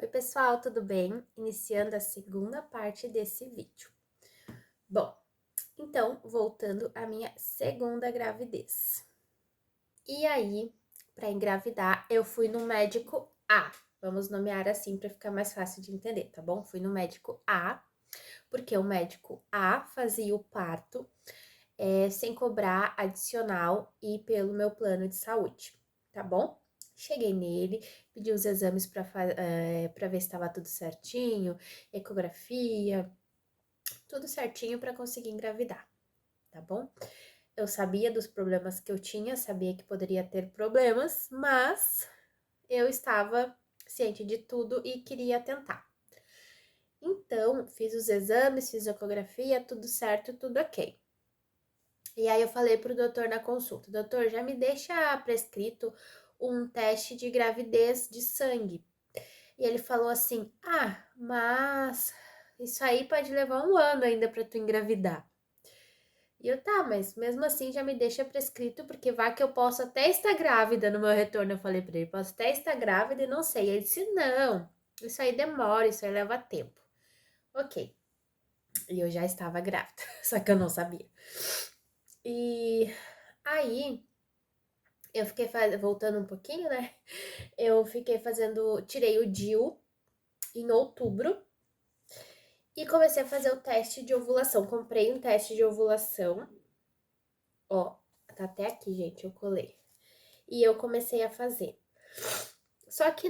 Oi, pessoal, tudo bem? Iniciando a segunda parte desse vídeo. Bom, então, voltando à minha segunda gravidez. E aí, para engravidar, eu fui no médico A. Vamos nomear assim para ficar mais fácil de entender, tá bom? Fui no médico A, porque o médico A fazia o parto sem cobrar adicional e pelo meu plano de saúde, tá bom? Cheguei nele, pedi os exames para ver se estava tudo certinho, ecografia, tudo certinho para conseguir engravidar, tá bom? Eu sabia dos problemas que eu tinha, sabia que poderia ter problemas, mas eu estava ciente de tudo e queria tentar. Então, fiz os exames, fiz a ecografia, tudo certo, tudo ok. E aí eu falei pro doutor na consulta, doutor, já me deixa prescrito um teste de gravidez de sangue. E ele falou assim, mas isso aí pode levar um ano ainda para tu engravidar. E eu, tá, mas mesmo assim já me deixa prescrito, porque vai que eu posso até estar grávida no meu retorno. Eu falei pra ele, posso até estar grávida e não sei. Ele disse, não, isso aí demora, isso aí leva tempo. Ok. E eu já estava grávida, só que eu não sabia. E aí eu fiquei voltando um pouquinho, né? Eu fiquei fazendo, tirei o DIU em outubro e comecei a fazer o teste de ovulação. Comprei um teste de ovulação. Ó, tá até aqui, gente, eu colei. E eu comecei a fazer. Só que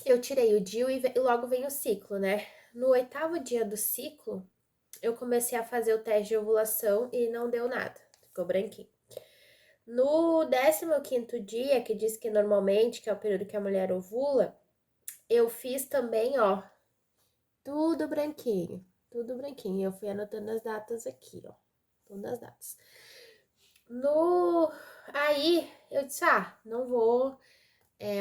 eu tirei o DIU e logo vem o ciclo, né? No 8º dia do ciclo, eu comecei a fazer o teste de ovulação e não deu nada. Ficou branquinho. No 15º dia, que diz que normalmente, que é o período que a mulher ovula, eu fiz também, ó, tudo branquinho, tudo branquinho. Eu fui anotando as datas aqui, ó, todas as datas. Aí, eu disse, não vou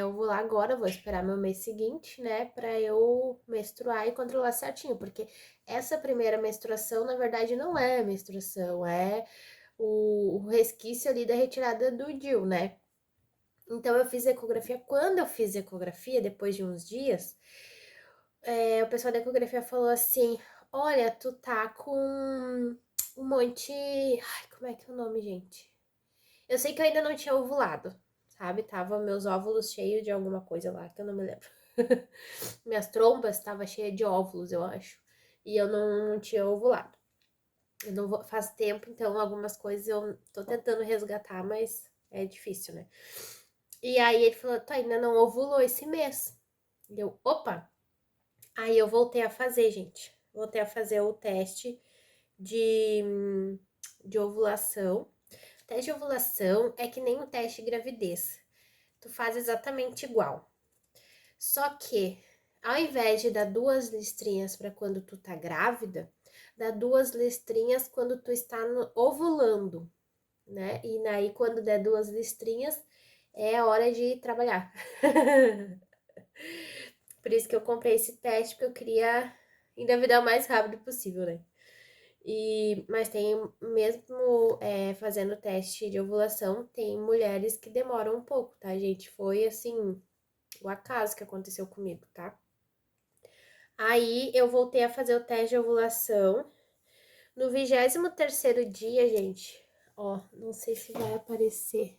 ovular agora, vou esperar meu mês seguinte, né, pra eu menstruar e controlar certinho, porque essa primeira menstruação, na verdade, não é menstruação, é o resquício ali da retirada do DIU, né? Então, eu fiz ecografia. Quando eu fiz ecografia, depois de uns dias, o pessoal da ecografia falou assim: olha, tu tá com um monte. Ai, como é que é o nome, gente? Eu sei que eu ainda não tinha ovulado, sabe? Tava meus óvulos cheios de alguma coisa lá, que eu não me lembro. Minhas trombas estavam cheias de óvulos, eu acho. E eu não tinha ovulado. Eu não vou, faz tempo, então algumas coisas eu tô tentando resgatar, mas é difícil, né? E aí ele falou, tu ainda não ovulou esse mês. Deu, opa! Aí eu voltei a fazer, gente. Voltei a fazer o teste de, de ovulação. O teste de ovulação é que nem um teste de gravidez. Tu faz exatamente igual. Só que, ao invés de dar 2 listrinhas para quando tu tá grávida, dá 2 listrinhas quando tu está ovulando, né? E aí, quando der 2 listrinhas, é hora de trabalhar. Por isso que eu comprei esse teste, porque eu queria engravidar o mais rápido possível, né? Mas tem, mesmo fazendo teste de ovulação, tem mulheres que demoram um pouco, tá, gente? Foi assim, o acaso que aconteceu comigo, tá? Aí eu voltei a fazer o teste de ovulação. No 23º dia, gente, ó, não sei se vai aparecer,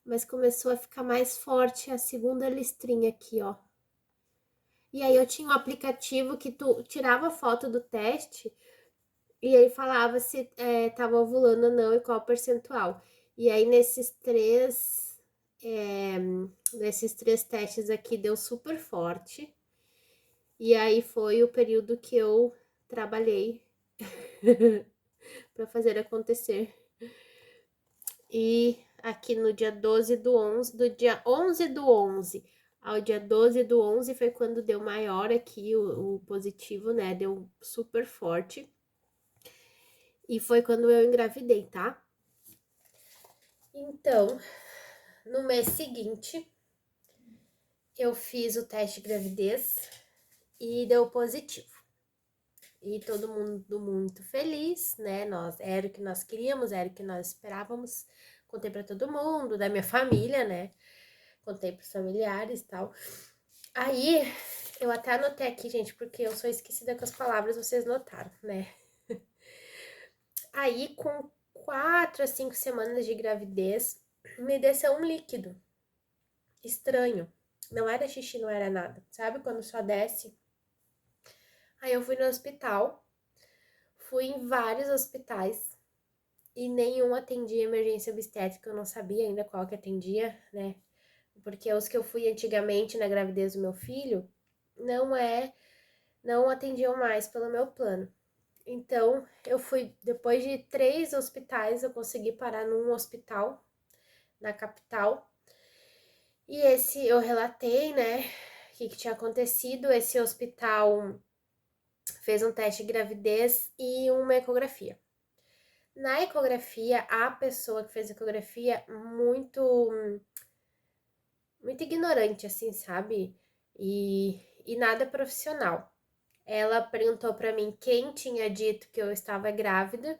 mas começou a ficar mais forte a segunda listrinha aqui, ó. E aí eu tinha um aplicativo que tu tirava foto do teste e aí falava se tava ovulando ou não e qual o percentual. E aí nesses três testes aqui deu super forte. E aí foi o período que eu trabalhei para fazer acontecer. E aqui no dia 12 do 11, do dia 11 do 11 ao dia 12 do 11 foi quando deu maior aqui o positivo, né? Deu super forte. E foi quando eu engravidei, tá? Então, no mês seguinte, eu fiz o teste de gravidez e deu positivo. E todo mundo muito feliz, né? Era o que nós queríamos, era o que nós esperávamos. Contei para todo mundo, da minha família, né? Contei pros familiares e tal. Aí, eu até anotei aqui, gente, porque eu sou esquecida com as palavras, vocês notaram, né? Aí, com 4 a 5 semanas de gravidez, me desceu um líquido estranho. Não era xixi, não era nada. Sabe quando só desce? Aí eu fui no hospital, fui em vários hospitais e nenhum atendia emergência obstétrica, eu não sabia ainda qual que atendia, né? Porque os que eu fui antigamente na gravidez do meu filho não atendiam mais pelo meu plano. Então, eu fui, depois de 3 hospitais, eu consegui parar num hospital na capital. E esse eu relatei, né, o que tinha acontecido. Esse hospital fez um teste de gravidez e uma ecografia. Na ecografia, a pessoa que fez a ecografia muito ignorante, assim, sabe? E nada profissional. Ela perguntou para mim quem tinha dito que eu estava grávida,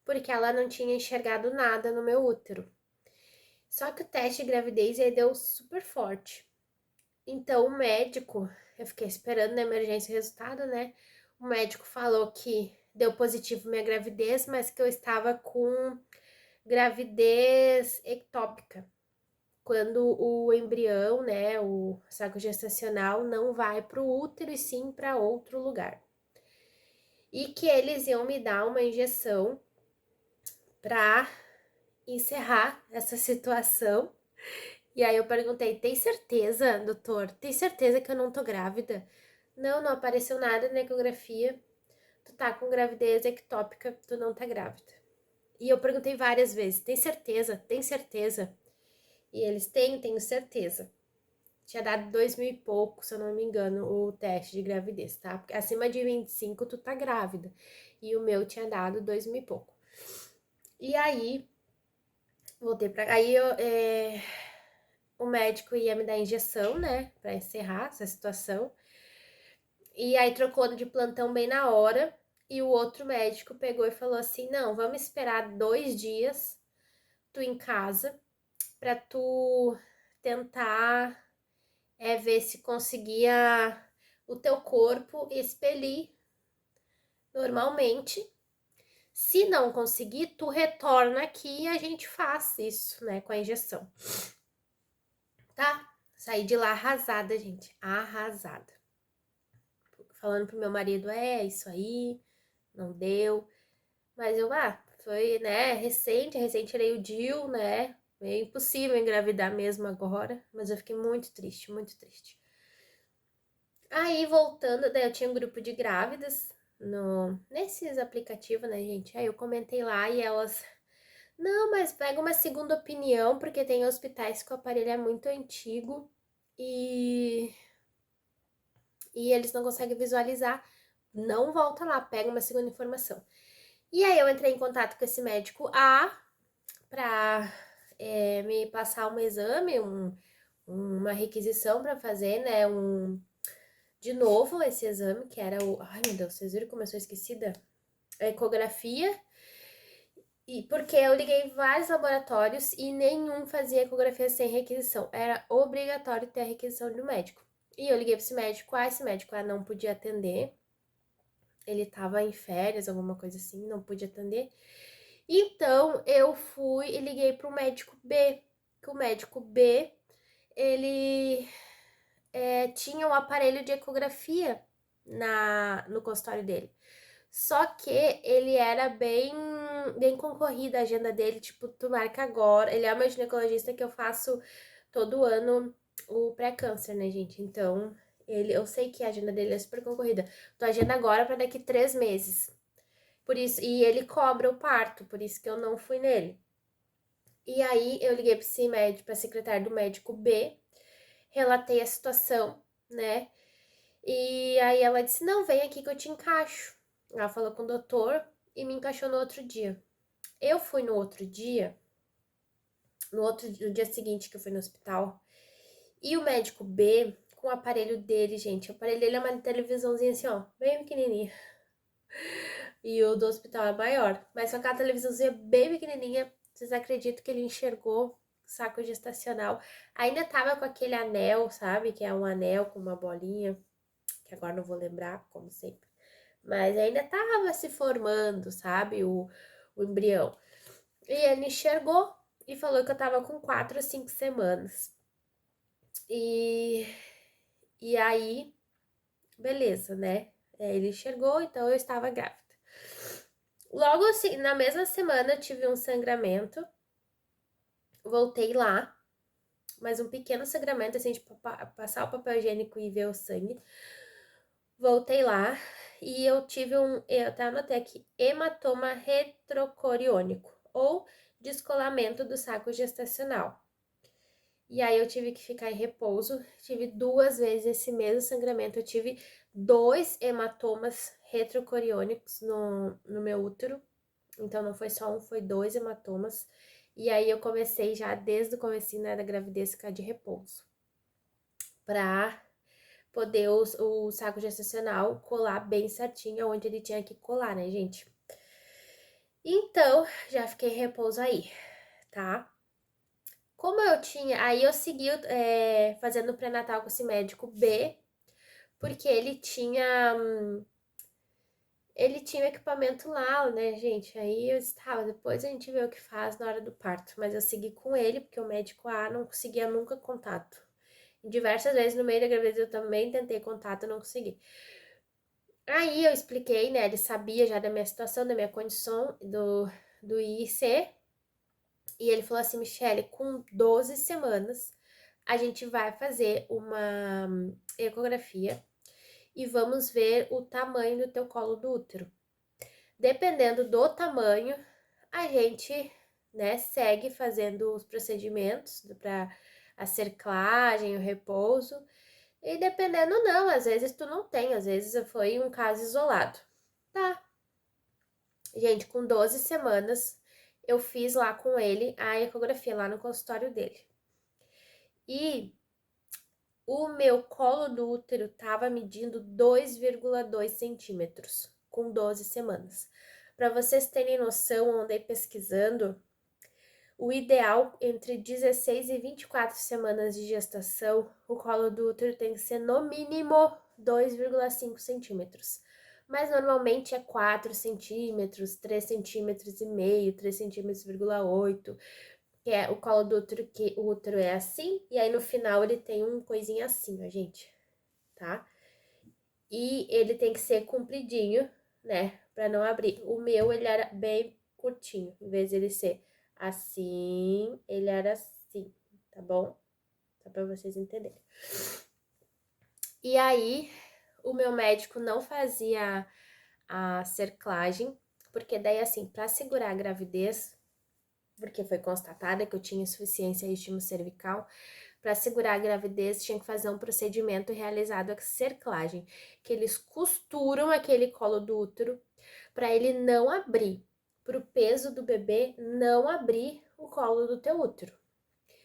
porque ela não tinha enxergado nada no meu útero. Só que o teste de gravidez aí deu super forte. Então o médico, eu fiquei esperando na emergência o resultado, né? O médico falou que deu positivo minha gravidez, mas que eu estava com gravidez ectópica. Quando o embrião, né, o saco gestacional não vai para o útero e sim para outro lugar. E que eles iam me dar uma injeção para encerrar essa situação. E aí eu perguntei: tem certeza, doutor? Tem certeza que eu não tô grávida? Não, não apareceu nada na ecografia. Tu tá com gravidez ectópica, tu não tá grávida. E eu perguntei várias vezes: tem certeza? Tem certeza? E eles têm, tenho certeza. Tinha dado 2.000 e pouco, se eu não me engano, o teste de gravidez, tá? Porque acima de 25 tu tá grávida. E o meu tinha dado 2.000 e pouco. E aí, voltei pra. Aí o médico ia me dar injeção, né? Pra encerrar essa situação. E aí trocou de plantão bem na hora. E o outro médico pegou e falou assim: não, vamos esperar 2 dias tu em casa pra tu tentar ver se conseguia o teu corpo expelir normalmente. Se não conseguir, tu retorna aqui e a gente faz isso, né, com a injeção. Tá? Saí de lá arrasada, gente. Arrasada. Falando pro meu marido, isso aí, não deu. Mas foi, né, recém tirei o DIU, né? É impossível engravidar mesmo agora. Mas eu fiquei muito triste, muito triste. Aí, voltando, daí eu tinha um grupo de grávidas nesses aplicativos, né, gente? Aí eu comentei lá e elas... Não, mas pega uma segunda opinião, porque tem hospitais que o aparelho é muito antigo e, e eles não conseguem visualizar. Não volta lá, pega uma segunda informação. E aí eu entrei em contato com esse médico A para me passar um exame, uma requisição para fazer, né, de novo esse exame, que era o... Ai, meu Deus, vocês viram como eu sou esquecida? A ecografia. E porque eu liguei em vários laboratórios e nenhum fazia ecografia sem requisição. Era obrigatório ter a requisição do médico. E eu liguei para esse médico não podia atender. Ele tava em férias, alguma coisa assim, não podia atender. Então eu fui e liguei para o médico B, que o médico B, ele tinha um aparelho de ecografia no consultório dele. Só que ele era bem concorrido a agenda dele, tipo, tu marca agora. Ele é o meu ginecologista que eu faço todo ano o pré-câncer, né, gente? Então, eu sei que a agenda dele é super concorrida. Tua agenda agora para daqui 3 meses. Por isso, e ele cobra o parto, por isso que eu não fui nele. E aí eu liguei para esse médico, para secretária do médico B, relatei a situação, né? E aí ela disse: "Não, vem aqui que eu te encaixo". Ela falou com o doutor e me encaixou no outro dia. Eu fui no outro dia, no dia seguinte que eu fui no hospital, e o médico B, com o aparelho dele, gente, o aparelho dele é uma televisãozinha assim, ó, bem pequenininha. E o do hospital é maior, mas com aquela televisãozinha bem pequenininha, vocês acreditam que ele enxergou saco gestacional. Ainda tava com aquele anel, sabe? Que é um anel com uma bolinha, que agora não vou lembrar, como sempre. Mas ainda tava se formando, sabe? O embrião. E ele enxergou e falou que eu tava com 4 a 5 semanas. E aí, beleza, né? Ele enxergou, então eu estava grávida. Logo assim, na mesma semana, eu tive um sangramento. Voltei lá, mas um pequeno sangramento, assim, tipo, passar o papel higiênico e ver o sangue. Voltei lá e eu tive eu até anotei aqui, hematoma retrocoriônico, ou descolamento do saco gestacional. E aí eu tive que ficar em repouso, tive 2 vezes esse mesmo sangramento, eu tive 2 hematomas retrocoriônicos no meu útero, então não foi só um, foi 2 hematomas. E aí eu comecei já desde o comecinho, né, da gravidez ficar de repouso, pra poder o saco gestacional colar bem certinho onde ele tinha que colar, né, gente? Então, já fiquei em repouso aí, tá? Como eu tinha, aí eu segui fazendo pré-natal com esse médico B, porque ele tinha equipamento lá, né, gente? Aí eu estava, depois a gente vê o que faz na hora do parto, mas eu segui com ele, porque o médico A não conseguia nunca contato. Diversas vezes no meio da gravidez eu também tentei contato, não consegui. Aí eu expliquei, né? Ele sabia já da minha situação, da minha condição do IC. E ele falou assim, Michele, com 12 semanas, a gente vai fazer uma ecografia e vamos ver o tamanho do teu colo do útero. Dependendo do tamanho, a gente, né, segue fazendo os procedimentos para a cerclagem, o repouso. E dependendo não, às vezes tu não tem, às vezes foi um caso isolado. Tá. Gente, com 12 semanas, eu fiz lá com ele a ecografia lá no consultório dele. E o meu colo do útero tava medindo 2,2 centímetros com 12 semanas. Para vocês terem noção, eu andei pesquisando, o ideal entre 16 e 24 semanas de gestação, o colo do útero tem que ser no mínimo 2,5 centímetros. Mas normalmente é 4 centímetros, 3 centímetros e meio, 3 centímetros,8, que é o colo do útero, que o útero é assim, e aí no final ele tem um coisinha assim, ó, gente, tá? E ele tem que ser compridinho, né, pra não abrir. O meu, ele era bem curtinho, em vez de ele ser assim, ele era assim, tá bom? Só pra vocês entenderem. E aí, o meu médico não fazia a cerclagem, porque daí, assim, pra segurar a gravidez, porque foi constatada que eu tinha insuficiência ritmo cervical, para segurar a gravidez tinha que fazer um procedimento realizado a cerclagem, que eles costuram aquele colo do útero para ele não abrir, para o peso do bebê não abrir o colo do teu útero.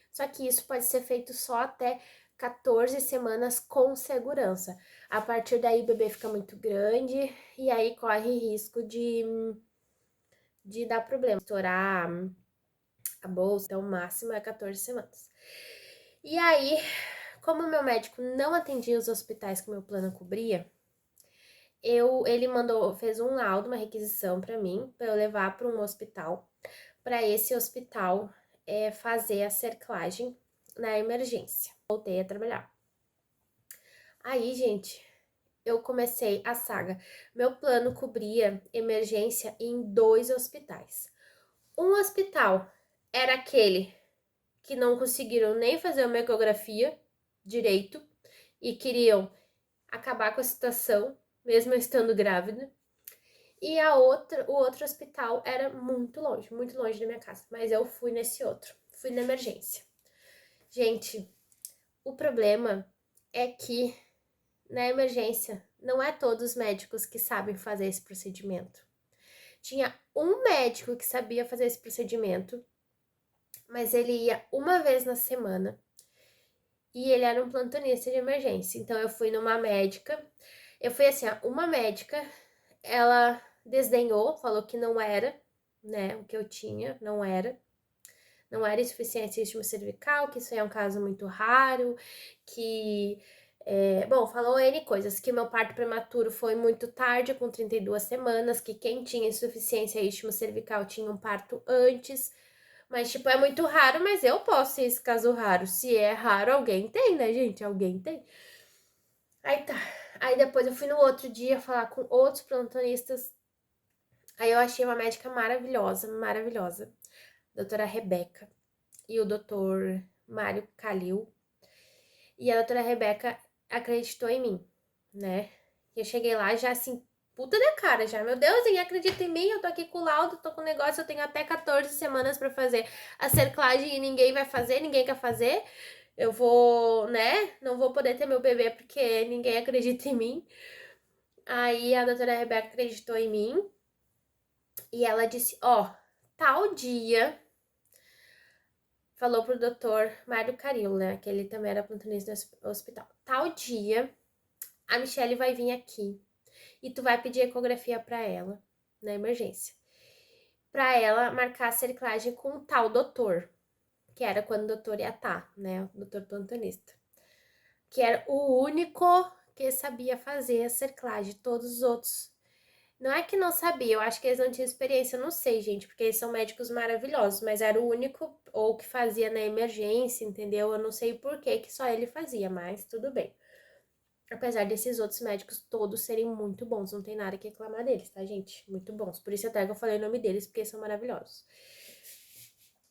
Só que isso pode ser feito só até 14 semanas com segurança. A partir daí o bebê fica muito grande e aí corre risco de dar problema, estourar a bolsa, então o máximo é 14 semanas. E aí, como o meu médico não atendia os hospitais que o meu plano cobria, ele fez um laudo, uma requisição para mim, para eu levar para um hospital, para esse hospital fazer a cerclagem na emergência. Voltei a trabalhar. Aí, gente, eu comecei a saga. Meu plano cobria emergência em 2 hospitais. Um hospital era aquele que não conseguiram nem fazer uma ecografia direito e queriam acabar com a situação, mesmo eu estando grávida. E o outro hospital era muito longe da minha casa. Mas eu fui nesse outro, fui na emergência. Gente, o problema é que na emergência não é todos os médicos que sabem fazer esse procedimento. Tinha um médico que sabia fazer esse procedimento, mas ele ia uma vez na semana e ele era um plantonista de emergência. Então eu fui numa médica, eu fui assim, uma médica, ela desdenhou, falou que não era, né, o que eu tinha, não era. não era insuficiência istmo-cervical, que isso aí é um caso muito raro, que... bom, falou N coisas, que meu parto prematuro foi muito tarde, com 32 semanas, que quem tinha insuficiência istmo-cervical tinha um parto antes, mas, tipo, é muito raro, mas eu posso ser esse caso raro. Se é raro, alguém tem, né, gente? Alguém tem. Aí tá. Aí depois eu fui no outro dia falar com outros plantonistas. Aí eu achei uma médica maravilhosa, maravilhosa. Doutora Rebeca e o doutor Mário Calil. E a doutora Rebeca acreditou em mim, né? Eu cheguei lá já assim, puta da cara já. Meu Deus, ninguém acredita em mim. Eu tô aqui com o laudo, tô com o negócio. Eu tenho até 14 semanas pra fazer a cerclagem e ninguém vai fazer, ninguém quer fazer. Eu vou, né? Não vou poder ter meu bebê porque ninguém acredita em mim. Aí a doutora Rebeca acreditou em mim e ela disse: Ó, tal dia. Falou pro doutor Mário Caril, né? Que ele também era plantonista no hospital. Tal dia, a Michelle vai vir aqui e tu vai pedir ecografia pra ela, na emergência. Pra ela marcar a cerclagem com o tal doutor, que era quando o doutor ia estar, né? O doutor plantonista. Que era o único que sabia fazer a cerclagem. Todos os outros não é que não sabia, eu acho que eles não tinham experiência, eu não sei, gente, porque eles são médicos maravilhosos, mas era o único ou que fazia na emergência, entendeu? Eu não sei por que só ele fazia, mas tudo bem. Apesar desses outros médicos todos serem muito bons, não tem nada que reclamar deles, tá, gente? Muito bons. Por isso até que eu falei o nome deles, porque são maravilhosos.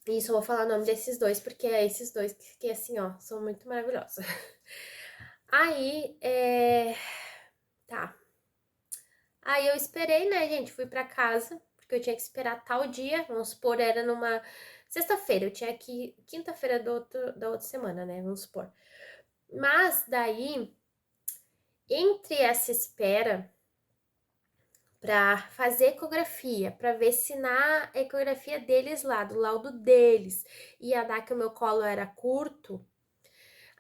E isso eu vou falar o nome desses dois, porque é esses dois que assim, ó, são muito maravilhosos. Aí, tá. Aí eu esperei, né, gente? Fui pra casa, porque eu tinha que esperar tal dia. Vamos supor, era numa sexta-feira. Eu tinha que. Quinta-feira da outra semana, né? Vamos supor. Mas daí, entre essa espera pra fazer ecografia, pra ver se na ecografia deles lá, do laudo deles, ia dar que o meu colo era curto.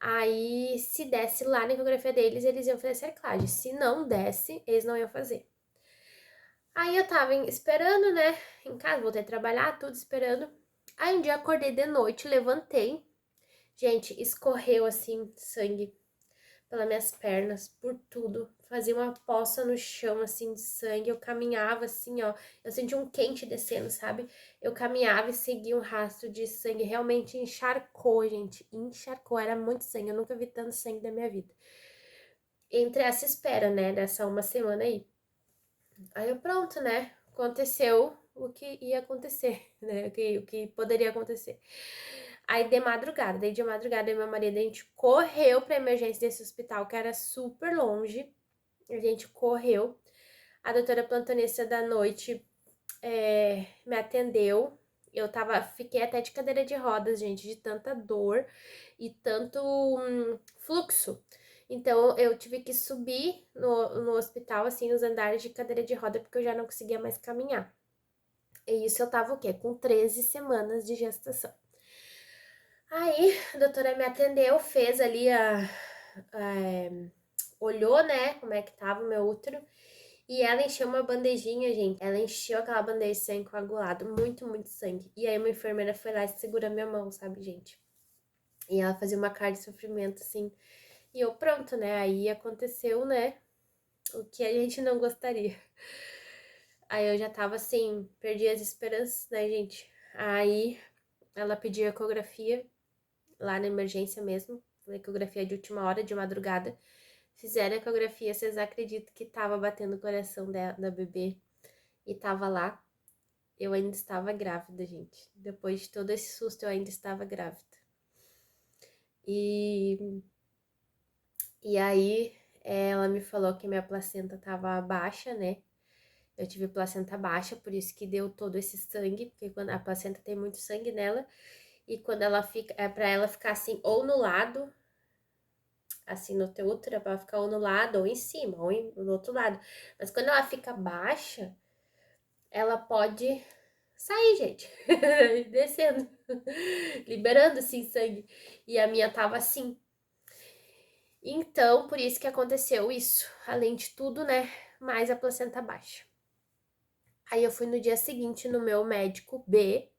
Aí, se desse lá na ecografia deles, eles iam fazer cerclagem. Se não desse, eles não iam fazer. Aí eu tava esperando, né? Em casa, voltei a trabalhar, tudo esperando. Aí um dia acordei de noite, levantei. Gente, escorreu assim sangue pelas minhas pernas, por tudo. Fazia uma poça no chão, assim, de sangue. Eu caminhava assim, ó. Eu sentia um quente descendo, sabe? Eu caminhava e seguia um rastro de sangue. Realmente encharcou, gente. Encharcou. Era muito sangue. Eu nunca vi tanto sangue da minha vida. Entre essa espera, né? Dessa uma semana aí. Aí eu pronto, né? Aconteceu o que ia acontecer, né? O que poderia acontecer. Aí daí de madrugada, meu marido, a gente correu pra emergência desse hospital, que era super longe. A gente correu. A doutora plantonista da noite me atendeu. Fiquei até de cadeira de rodas, gente, de tanta dor e tanto fluxo. Então, eu tive que subir no hospital, assim, nos andares de cadeira de roda, porque eu já não conseguia mais caminhar. E isso eu tava o quê? Com 13 semanas de gestação. Aí, a doutora me atendeu, fez ali olhou, né, como é que tava o meu útero. E ela encheu uma bandejinha, gente. Ela encheu aquela bandeja de sangue coagulado, muito, muito sangue. E aí uma enfermeira foi lá e segura minha mão, sabe, gente? E ela fazia uma cara de sofrimento, assim. E eu, pronto, né? Aí aconteceu, né? O que a gente não gostaria. Aí eu já tava assim, perdi as esperanças, né, gente? Aí ela pediu ecografia lá na emergência mesmo, ecografia de última hora, de madrugada. Fizeram a ecografia, vocês acreditam que tava batendo o coração da bebê e tava lá. Eu ainda estava grávida, gente. Depois de todo esse susto, eu ainda estava grávida. E aí ela me falou que minha placenta tava baixa, né? Eu tive placenta baixa, por isso que deu todo esse sangue, porque quando a placenta tem muito sangue nela, e quando ela fica, é para ela ficar assim, ou no lado, assim no teu útero, é pra ela ficar ou no lado, ou em cima, ou no outro lado. Mas quando ela fica baixa, ela pode sair, gente, descendo, liberando assim sangue. E a minha tava assim. Então, por isso que aconteceu isso. Além de tudo, né? Mais a placenta baixa. Aí eu fui no dia seguinte no meu médico B.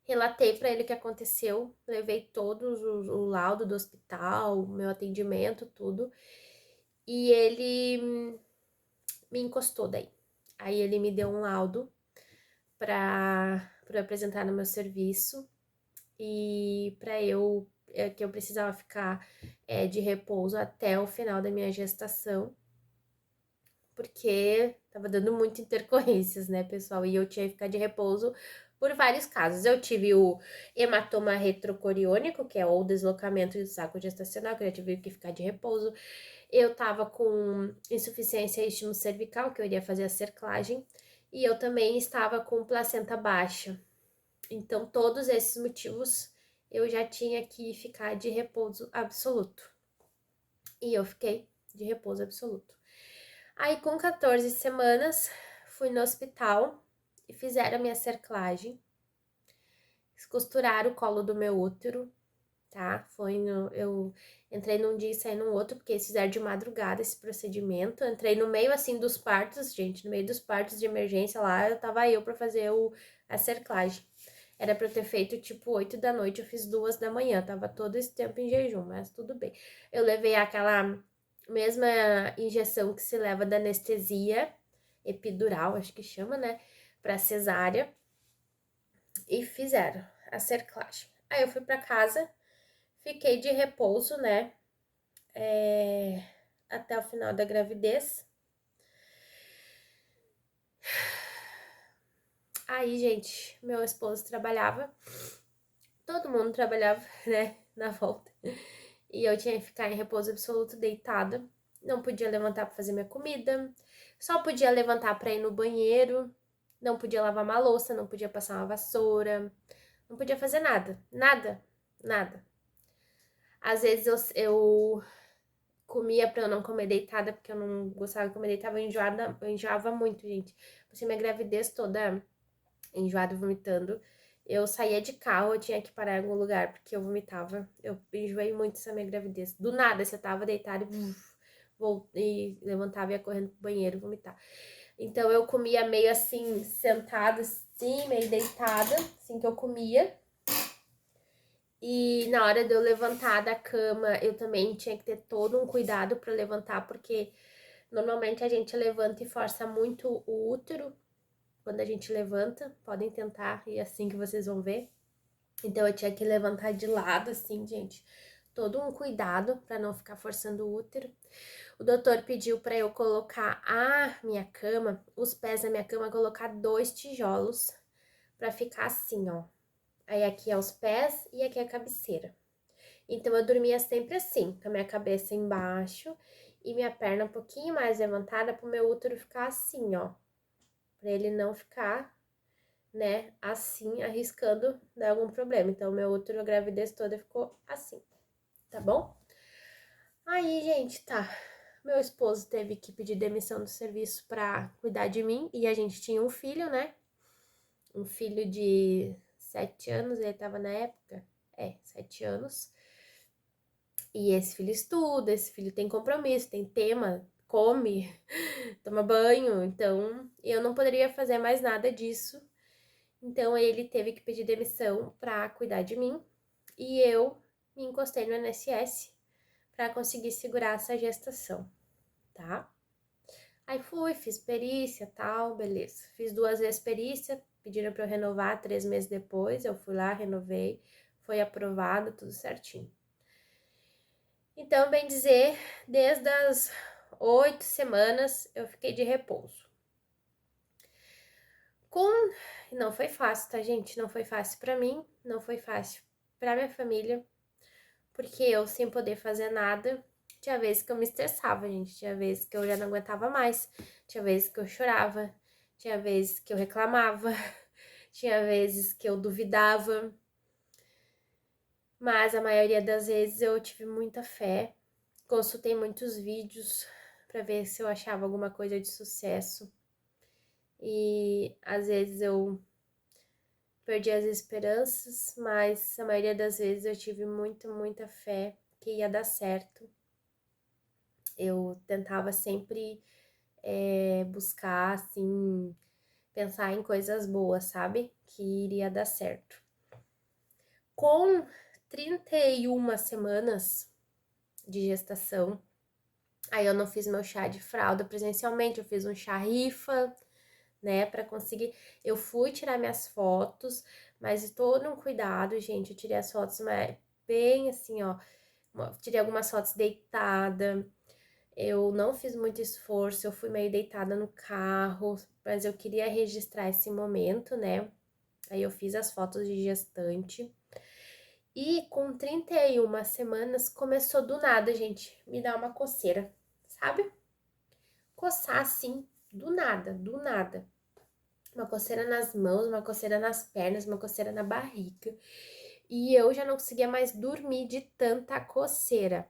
Relatei para ele o que aconteceu, levei todos o laudo do hospital, meu atendimento, tudo. E ele me encostou daí. Aí ele me deu um laudo para apresentar no meu serviço e para eu que eu precisava ficar de repouso até o final da minha gestação, porque tava dando muito intercorrências, né, pessoal? E eu tinha que ficar de repouso por vários casos. Eu tive o hematoma retrocoriônico, que é o deslocamento do saco gestacional, que eu tive que ficar de repouso. Eu tava com insuficiência cervical, que eu iria fazer a cerclagem. E eu também estava com placenta baixa. Então, todos esses motivos eu já tinha que ficar de repouso absoluto. E eu fiquei de repouso absoluto. Aí, com 14 semanas, fui no hospital e fizeram a minha cerclagem. Costuraram o colo do meu útero, tá? Eu entrei num dia e saí no outro, porque eles fizeram de madrugada esse procedimento. Eu entrei no meio, assim, dos partos, gente, no meio dos partos de emergência lá, tava eu pra fazer a cerclagem. Era pra eu ter feito, tipo, 8 da noite, eu fiz 2 da manhã, tava todo esse tempo em jejum, mas tudo bem. Eu levei aquela mesma injeção que se leva da anestesia epidural, acho que chama, né, pra cesárea, e fizeram a cerclagem. Aí eu fui pra casa, fiquei de repouso, né, até o final da gravidez. Aí, gente, meu esposo trabalhava, todo mundo trabalhava, né, na volta. E eu tinha que ficar em repouso absoluto, deitada. Não podia levantar para fazer minha comida, só podia levantar para ir no banheiro, não podia lavar uma louça, não podia passar uma vassoura, não podia fazer nada, nada, nada. Às vezes eu comia pra eu não comer deitada, porque eu não gostava de comer deitada, eu enjoava muito, gente. Passei minha gravidez toda enjoada, vomitando. Eu saía de carro, eu tinha que parar em algum lugar, porque eu vomitava. Eu enjoei muito essa minha gravidez. Do nada, você tava deitada e voltei, levantava e ia correndo pro banheiro vomitar. Então eu comia meio assim, sentada assim, meio deitada, assim que eu comia. E na hora de eu levantar da cama, eu também tinha que ter todo um cuidado para levantar, porque normalmente a gente levanta e força muito o útero quando a gente levanta. Podem tentar e é assim que vocês vão ver. Então eu tinha que levantar de lado, assim, gente. Todo um cuidado para não ficar forçando o útero. O doutor pediu para eu colocar a minha cama, os pés da minha cama, colocar 2 tijolos para ficar assim, ó. Aí aqui é os pés e aqui é a cabeceira. Então eu dormia sempre assim, com a minha cabeça embaixo e minha perna um pouquinho mais levantada para o meu útero ficar assim, ó. Para ele não ficar, né, assim, arriscando dar algum problema. Então meu útero, a gravidez toda ficou assim, tá bom? Aí, gente, tá. Meu esposo teve que pedir demissão do serviço para cuidar de mim e a gente tinha um filho, né? Um filho de 7 anos, ele tava na época, 7 anos. E esse filho estuda, esse filho tem compromisso, tem tema, come, toma banho, então eu não poderia fazer mais nada disso. Então ele teve que pedir demissão para cuidar de mim e eu me encostei no INSS para conseguir segurar essa gestação, tá? Aí fui, fiz perícia, tal, beleza. Fiz 2 vezes perícia, pediram para eu renovar 3 meses depois, eu fui lá, renovei, foi aprovado, tudo certinho. Então, bem dizer, desde as 8 semanas eu fiquei de repouso. Não foi fácil, tá, gente? Não foi fácil pra mim, não foi fácil pra minha família, porque eu sem poder fazer nada, tinha vezes que eu me estressava, gente, tinha vezes que eu já não aguentava mais, tinha vezes que eu chorava, tinha vezes que eu reclamava, tinha vezes que eu duvidava, mas a maioria das vezes eu tive muita fé, consultei muitos vídeos para ver se eu achava alguma coisa de sucesso. E às vezes eu perdi as esperanças, mas a maioria das vezes eu tive muita fé que ia dar certo. Eu tentava sempre buscar, assim, pensar em coisas boas, sabe? Que iria dar certo. Com 31 semanas de gestação, aí eu não fiz meu chá de fralda presencialmente, eu fiz um chá rifa, né, pra conseguir. Eu fui tirar minhas fotos, mas todo um cuidado, gente. Eu tirei as fotos bem assim, ó. Tirei algumas fotos deitada. Eu não fiz muito esforço, eu fui meio deitada no carro, mas eu queria registrar esse momento, né? Aí eu fiz as fotos de gestante. E com 31 semanas começou do nada, gente, me dar uma coceira, sabe? Coçar assim, do nada, do nada. Uma coceira nas mãos, uma coceira nas pernas, uma coceira na barriga. E eu já não conseguia mais dormir de tanta coceira.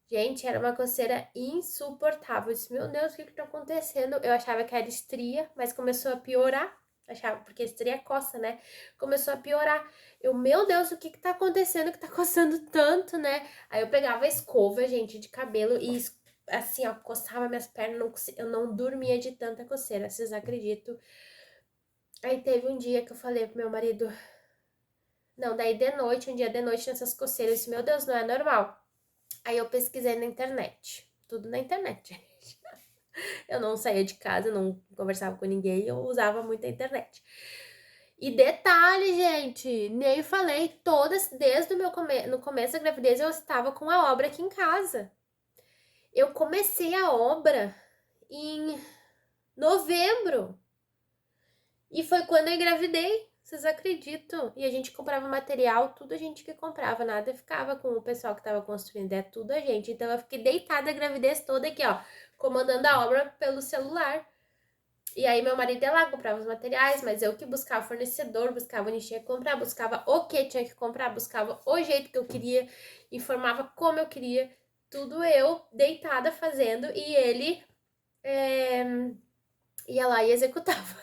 Gente, era uma coceira insuportável. Eu disse, meu Deus, o que tá acontecendo? Eu achava que era estria, mas começou a piorar. Achava, porque estria coça, né? Começou a piorar. Meu Deus, o que tá acontecendo que tá coçando tanto, né? Aí eu pegava a escova, gente, de cabelo e assim, ó, coçava minhas pernas, eu não dormia de tanta coceira, vocês acreditam? Aí teve um dia que eu falei pro meu marido, não, daí de noite, um dia de noite, nessas coceiras, eu disse, meu Deus, não é normal. Aí eu pesquisei na internet, tudo na internet, gente. Eu não saía de casa, não conversava com ninguém, eu usava muito a internet. E detalhe, gente, nem falei, todas, desde o no começo da gravidez, eu estava com a obra aqui em casa. Eu comecei a obra em novembro. E foi quando eu engravidei, vocês acreditam? E a gente comprava material, tudo a gente que comprava, nada ficava com o pessoal que tava construindo, é tudo a gente. Então eu fiquei deitada a gravidez toda aqui, ó, comandando a obra pelo celular. E aí meu marido ia lá, comprava os materiais, mas eu que buscava fornecedor, buscava onde tinha que comprar, buscava o que tinha que comprar, buscava o jeito que eu queria, informava como eu queria, tudo eu deitada fazendo e ele ia lá e executava.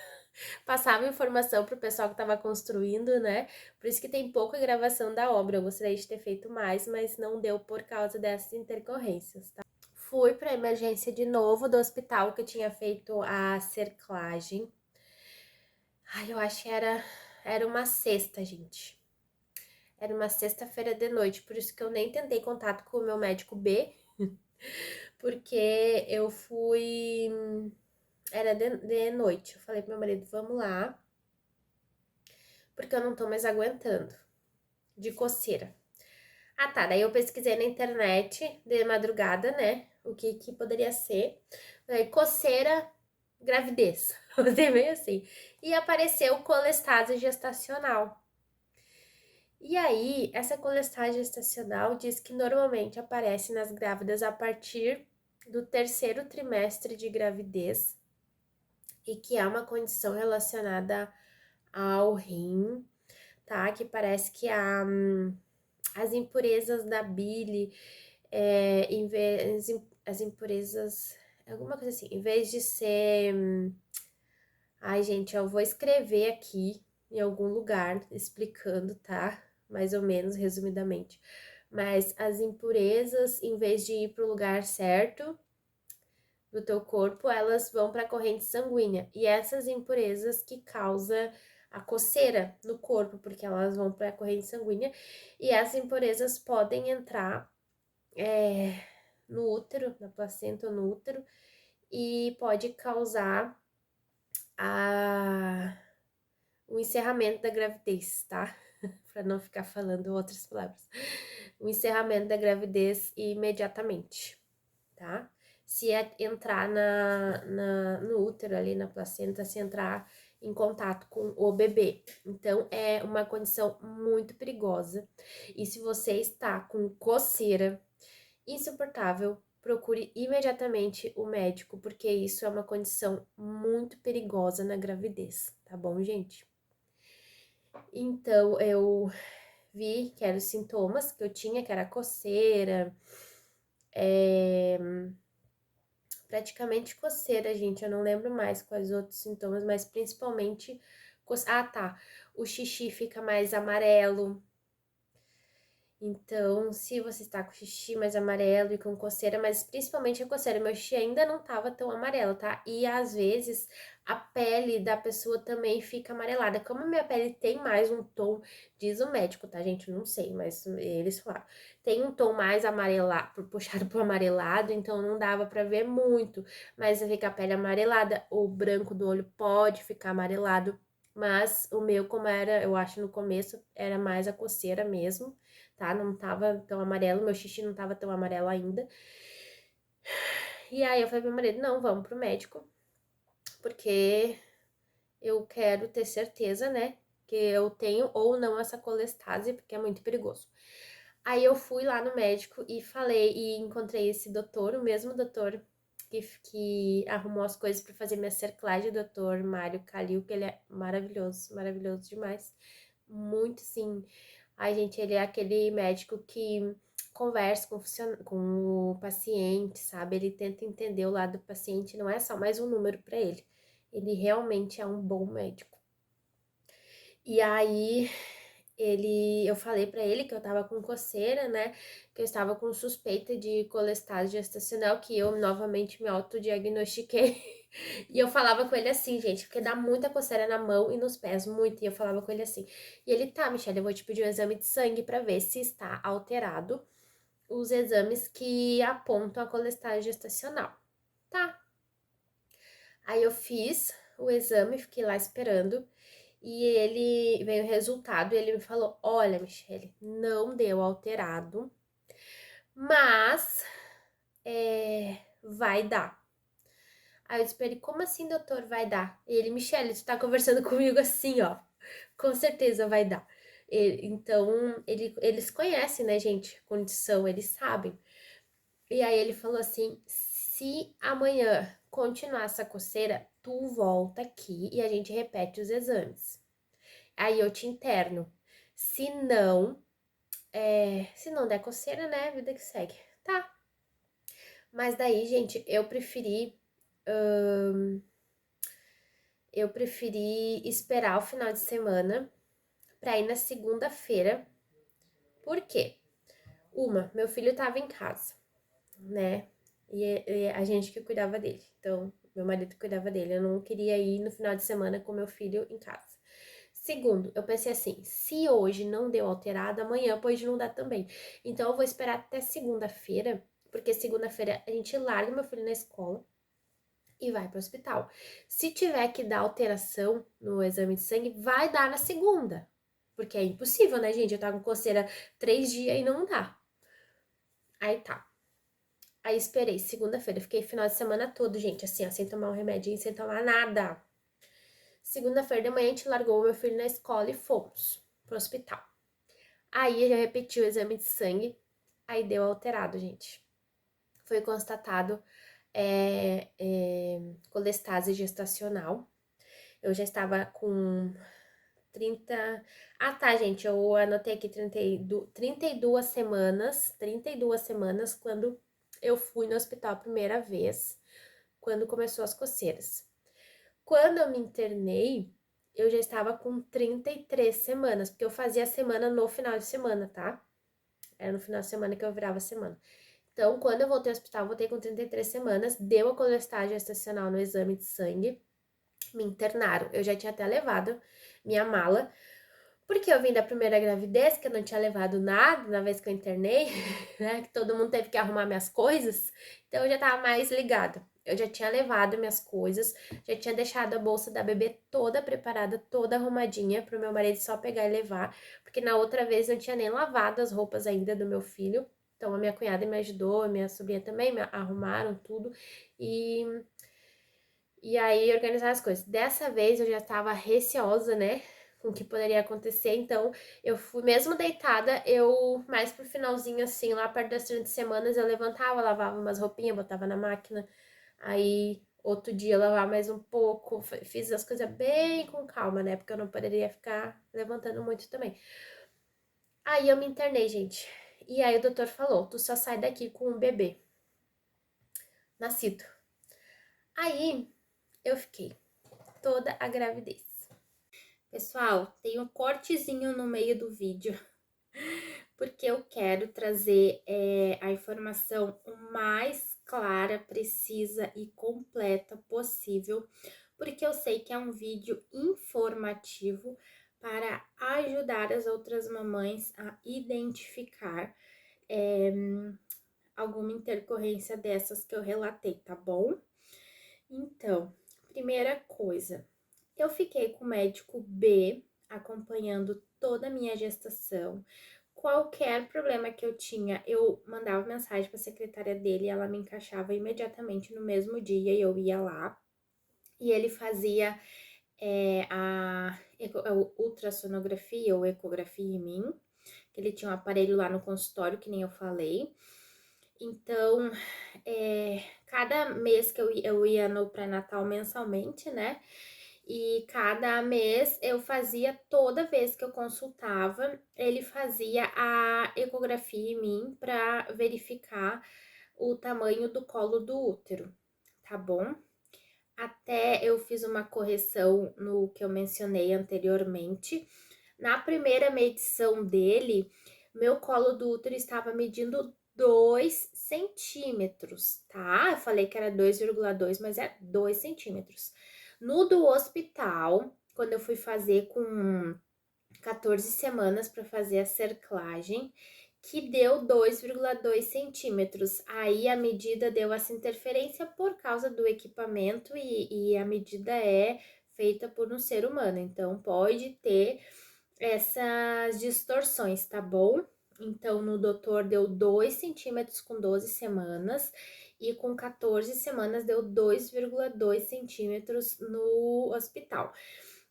Passava informação pro pessoal que estava construindo, né? Por isso que tem pouca gravação da obra. Eu gostaria de ter feito mais, mas não deu por causa dessas intercorrências, tá? Fui para emergência de novo do hospital que eu tinha feito a cerclagem. Ai, eu acho que era uma sexta, gente. Era uma sexta-feira de noite, por isso que eu nem tentei contato com o meu médico B, porque eu fui. Era de noite. Eu falei pro meu marido, vamos lá, porque eu não tô mais aguentando de coceira. Ah, tá. Daí eu pesquisei na internet de madrugada, né? O que poderia ser. Daí, coceira, gravidez. Botei bem assim. E apareceu colestase gestacional. E aí, essa colestase gestacional diz que normalmente aparece nas grávidas a partir do terceiro trimestre de gravidez e que é uma condição relacionada ao rim, tá? Que parece que as impurezas da bile, as impurezas, alguma coisa assim, em vez de ser. Ai, gente, eu vou escrever aqui em algum lugar explicando, tá? Mais ou menos, resumidamente. Mas as impurezas, em vez de ir para o lugar certo do teu corpo, elas vão para a corrente sanguínea. E essas impurezas que causam a coceira no corpo, porque elas vão para a corrente sanguínea. E essas impurezas podem entrar no útero, na placenta ou no útero, e pode causar o encerramento da gravidez, tá? Para não ficar falando outras palavras. O encerramento da gravidez imediatamente, tá? Se entrar no útero ali, na placenta, se entrar em contato com o bebê. Então, é uma condição muito perigosa. E se você está com coceira insuportável, procure imediatamente o médico, porque isso é uma condição muito perigosa na gravidez, tá bom, gente? Então, eu vi que eram os sintomas que eu tinha, que era coceira, praticamente coceira, gente, eu não lembro mais quais outros sintomas, mas principalmente, ah, tá, o xixi fica mais amarelo, Então, se você está com xixi mais amarelo e com coceira, mas principalmente a coceira, meu xixi ainda não tava tão amarelo, tá? E às vezes a pele da pessoa também fica amarelada. Como a minha pele tem mais um tom, diz o médico, tá, gente? Não sei, mas eles falaram. Tem um tom mais amarelado, puxado pro amarelado, então não dava pra ver muito. Mas fica a pele amarelada, o branco do olho pode ficar amarelado. Mas o meu, como era, eu acho no começo, era mais a coceira mesmo, tá? Não tava tão amarelo, meu xixi não tava tão amarelo ainda. E aí eu falei pro meu marido, não, vamos pro médico, porque eu quero ter certeza, né, que eu tenho ou não essa colestase, porque é muito perigoso. Aí eu fui lá no médico e falei, e encontrei esse doutor, o mesmo doutor que arrumou as coisas para fazer minha cerclagem, o doutor Mário Calil, que ele é maravilhoso, maravilhoso demais. Muito, sim. Ai, gente, ele é aquele médico que conversa com o paciente, sabe? Ele tenta entender o lado do paciente, não é só mais um número para ele. Ele realmente é um bom médico. E aí, eu falei pra ele que eu tava com coceira, né? Que eu estava com suspeita de colestase gestacional, que eu novamente me autodiagnostiquei. E eu falava com ele assim, gente, porque dá muita coceira na mão e nos pés, muito. E eu falava com ele assim. E ele, tá, Michelle, eu vou te pedir um exame de sangue pra ver se está alterado os exames que apontam a colestase gestacional. Tá. Aí eu fiz o exame, fiquei lá esperando. E ele veio o resultado e ele me falou: Olha, Michele, não deu alterado, mas vai dar. Aí eu disse pra ele: Como assim, doutor, vai dar? E ele: Michele, tu tá conversando comigo assim, ó, com certeza vai dar. Então, eles conhecem, né, gente, a condição, eles sabem. E aí ele falou assim: Se amanhã continuar essa coceira, tu volta aqui e a gente repete os exames. Aí eu te interno. Se não, se não der coceira, né? Vida que segue. Tá. Mas daí, gente, eu preferi esperar o final de semana pra ir na segunda-feira. Por quê? Meu filho tava em casa, né? E a gente que cuidava dele. Então, meu marido cuidava dele. Eu não queria ir no final de semana com meu filho em casa. Segundo, eu pensei assim, se hoje não deu alterado, amanhã pode não dar também. Então eu vou esperar até segunda-feira, porque segunda-feira a gente larga meu filho na escola e vai para o hospital. Se tiver que dar alteração no exame de sangue, vai dar na segunda. Porque é impossível, né, gente? Eu tava com coceira 3 dias e não dá. Aí tá. Aí esperei segunda-feira, fiquei final de semana todo, gente, assim, ó, sem tomar um remedinho, sem tomar nada. Segunda-feira de manhã a gente largou o meu filho na escola e fomos pro hospital. Aí eu repeti o exame de sangue, aí deu alterado, gente. Foi constatado colestase gestacional. Eu já estava com 30. Ah, tá, gente. Eu anotei aqui 32 semanas. 32 semanas quando eu fui no hospital a primeira vez, quando começou as coceiras. Quando eu me internei, eu já estava com 33 semanas, porque eu fazia a semana no final de semana, tá? Era no final de semana que eu virava a semana. Então, quando eu voltei ao hospital, voltei com 33 semanas, deu a colestase gestacional no exame de sangue, me internaram. Eu já tinha até levado minha mala, porque eu vim da primeira gravidez, que eu não tinha levado nada na vez que eu internei, né? Que todo mundo teve que arrumar minhas coisas. Então, eu já tava mais ligada. Eu já tinha levado minhas coisas, já tinha deixado a bolsa da bebê toda preparada, toda arrumadinha, pro meu marido só pegar e levar, porque na outra vez não tinha nem lavado as roupas ainda do meu filho. Então, a minha cunhada me ajudou, a minha sobrinha também me arrumaram tudo. E, e aí, organizaram as coisas. Dessa vez, eu já estava receosa, né? Com o que poderia acontecer. Então, eu fui, mesmo deitada, eu, mais pro finalzinho, assim, lá perto das 30 semanas, eu levantava, lavava umas roupinhas, botava na máquina. Aí, outro dia, eu lavava mais um pouco. Fiz as coisas bem com calma, né? Porque eu não poderia ficar levantando muito também. Aí, eu me internei, gente. E aí, o doutor falou: tu só sai daqui com um bebê nascido. Aí, eu fiquei toda a gravidez. Pessoal, tem um cortezinho no meio do vídeo, porque eu quero trazer a informação o mais clara, precisa e completa possível, porque eu sei que é um vídeo informativo para ajudar as outras mamães a identificar alguma intercorrência dessas que eu relatei, tá bom? Então, primeira coisa, eu fiquei com o médico B acompanhando toda a minha gestação. Qualquer problema que eu tinha, eu mandava mensagem para a secretária dele, ela me encaixava imediatamente no mesmo dia e eu ia lá. E ele fazia a ultrassonografia ou ecografia em mim, que ele tinha um aparelho lá no consultório, que nem eu falei. Então, cada mês que eu ia no pré-natal mensalmente, né? E cada mês eu fazia, toda vez que eu consultava, ele fazia a ecografia em mim para verificar o tamanho do colo do útero, tá bom? Até eu fiz uma correção no que eu mencionei anteriormente. Na primeira medição dele, meu colo do útero estava medindo 2 centímetros, tá? Eu falei que era 2,2, mas é 2 centímetros. No do hospital, quando eu fui fazer com 14 semanas para fazer a cerclagem, que deu 2,2 centímetros. Aí a medida deu essa interferência por causa do equipamento e a medida é feita por um ser humano, então pode ter essas distorções, tá bom? Então, no doutor deu 2 centímetros com 12 semanas e com 14 semanas deu 2,2 centímetros no hospital.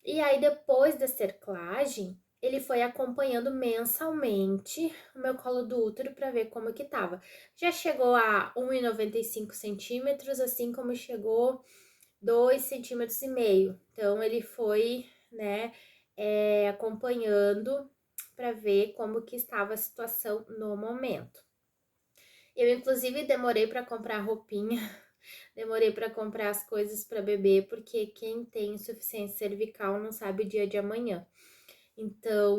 E aí, depois da cerclagem, ele foi acompanhando mensalmente o meu colo do útero para ver como que tava. Já chegou a 1,95 centímetros, assim como chegou 2,5 centímetros. Então, ele foi, né, acompanhando para ver como que estava a situação no momento. Eu, inclusive, demorei para comprar roupinha, demorei para comprar as coisas para bebê, porque quem tem insuficiência cervical não sabe o dia de amanhã. Então,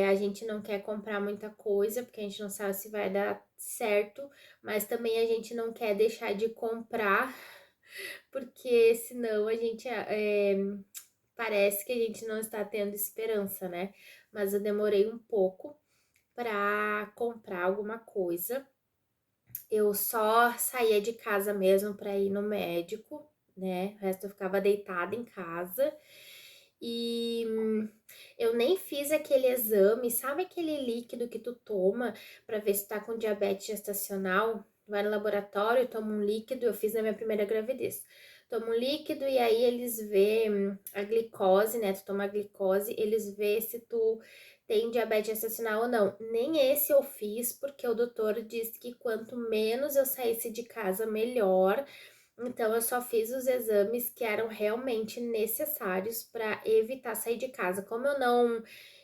a gente não quer comprar muita coisa, porque a gente não sabe se vai dar certo, mas também a gente não quer deixar de comprar, porque senão a gente parece que a gente não está tendo esperança, né? Mas eu demorei um pouco para comprar alguma coisa. Eu só saía de casa mesmo para ir no médico, né? O resto eu ficava deitada em casa. E eu nem fiz aquele exame, sabe aquele líquido que tu toma para ver se tá com diabetes gestacional? Vai no laboratório, toma um líquido, eu fiz na minha primeira gravidez. Toma um líquido e aí eles vê a glicose, né? Tu toma a glicose, eles vê se tu tem diabetes gestacional ou não. Nem esse eu fiz, porque o doutor disse que quanto menos eu saísse de casa, melhor. Então, eu só fiz os exames que eram realmente necessários para evitar sair de casa. Como eu não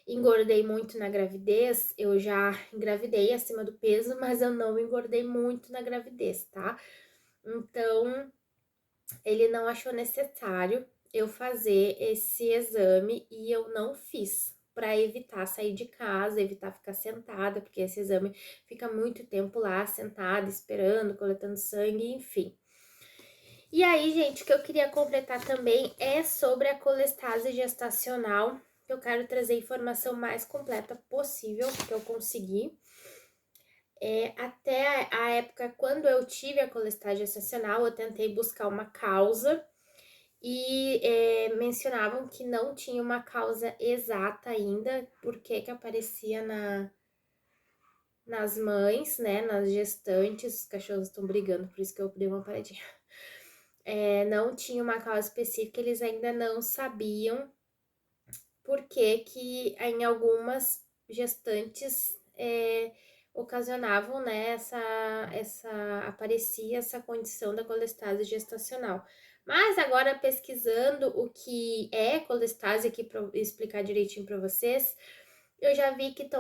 engordei muito na gravidez, eu já engravidei acima do peso, mas eu não engordei muito na gravidez, tá? Então, ele não achou necessário eu fazer esse exame e eu não fiz para evitar sair de casa, evitar ficar sentada, porque esse exame fica muito tempo lá sentada, esperando, coletando sangue, enfim. E aí, gente, o que eu queria completar também é sobre a colestase gestacional. Eu quero trazer a informação mais completa possível que eu consegui. Até a época quando eu tive a colestase gestacional, eu tentei buscar uma causa e mencionavam que não tinha uma causa exata ainda, porque que aparecia nas mães, né, nas gestantes. Os cachorros estão brigando, por isso que eu dei uma paradinha. Não tinha uma causa específica, eles ainda não sabiam por que que em algumas gestantes ocasionavam, né, aparecia essa condição da colestase gestacional. Mas agora, pesquisando o que é colestase, aqui para explicar direitinho para vocês, eu já vi que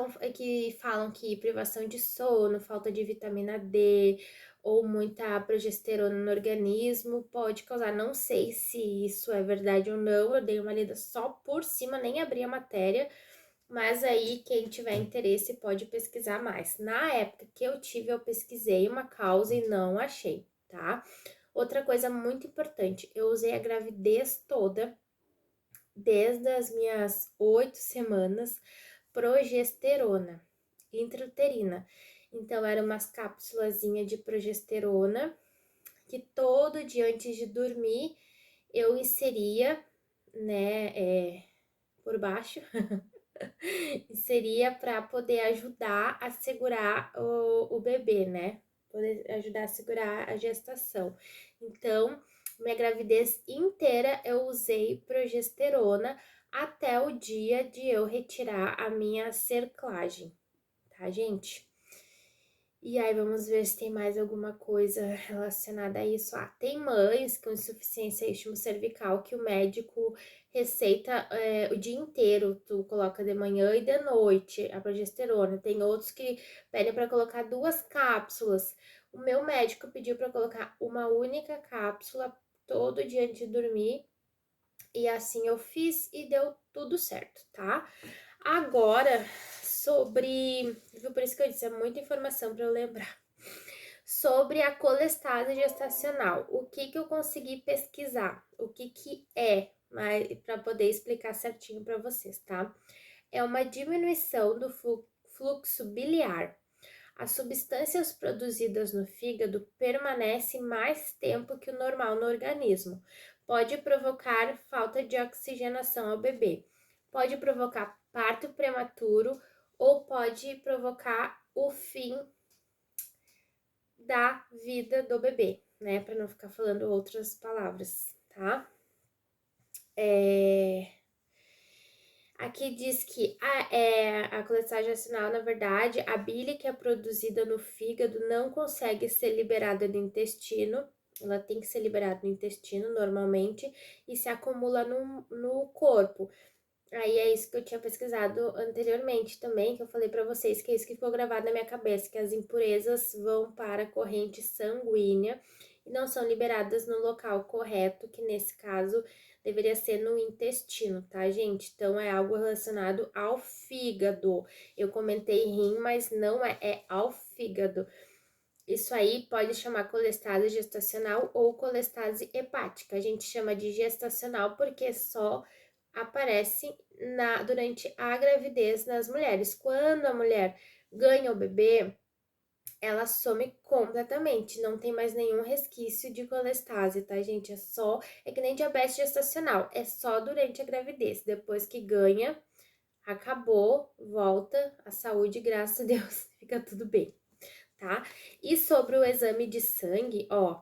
falam que privação de sono, falta de vitamina D ou muita progesterona no organismo pode causar. Não sei se isso é verdade ou não, eu dei uma lida só por cima, nem abri a matéria, Mas aí, quem tiver interesse pode pesquisar mais. Na época que eu tive, eu pesquisei uma causa e não achei, tá? Outra coisa muito importante, eu usei a gravidez toda, desde as minhas 8 semanas, progesterona intrauterina. Então, eram umas cápsulazinhas de progesterona que todo dia antes de dormir eu inseria, né, por baixo, inseria para poder ajudar a segurar o bebê, né? Poder ajudar a segurar a gestação. Então, minha gravidez inteira eu usei progesterona até o dia de eu retirar a minha cerclagem, tá, gente? E aí, vamos ver se tem mais alguma coisa relacionada a isso. Ah, tem mães com insuficiência cervical que o médico receita o dia inteiro. Tu coloca de manhã e de noite a progesterona. Tem outros que pedem para colocar 2 cápsulas. O meu médico pediu para colocar uma única cápsula todo dia antes de dormir. E assim eu fiz e deu tudo certo, tá? Agora, sobre. Por isso que eu disse, é muita informação para eu lembrar. Sobre a colestase gestacional, o que eu consegui pesquisar? O que é, para poder explicar certinho para vocês, tá? É uma diminuição do fluxo biliar. As substâncias produzidas no fígado permanecem mais tempo que o normal no organismo. Pode provocar falta de oxigenação ao bebê. Pode provocar parto prematuro ou pode provocar o fim da vida do bebê, né? Para não ficar falando outras palavras, tá? Aqui diz que a colestase gestacional, na verdade, a bile que é produzida no fígado não consegue ser liberada no intestino, ela tem que ser liberada no intestino normalmente e se acumula no corpo. Aí é isso que eu tinha pesquisado anteriormente também, que eu falei para vocês, que é isso que ficou gravado na minha cabeça, que as impurezas vão para a corrente sanguínea e não são liberadas no local correto, que nesse caso deveria ser no intestino, tá, gente? Então é algo relacionado ao fígado. Eu comentei rim, mas não é ao fígado. Isso aí pode chamar colestase gestacional ou colestase hepática. A gente chama de gestacional porque só aparece durante a gravidez nas mulheres. Quando a mulher ganha o bebê, ela some completamente, não tem mais nenhum resquício de colestase, tá, gente? É que nem diabetes gestacional, é só durante a gravidez. Depois que ganha, acabou, volta a saúde, graças a Deus, fica tudo bem, tá? E sobre o exame de sangue, ó,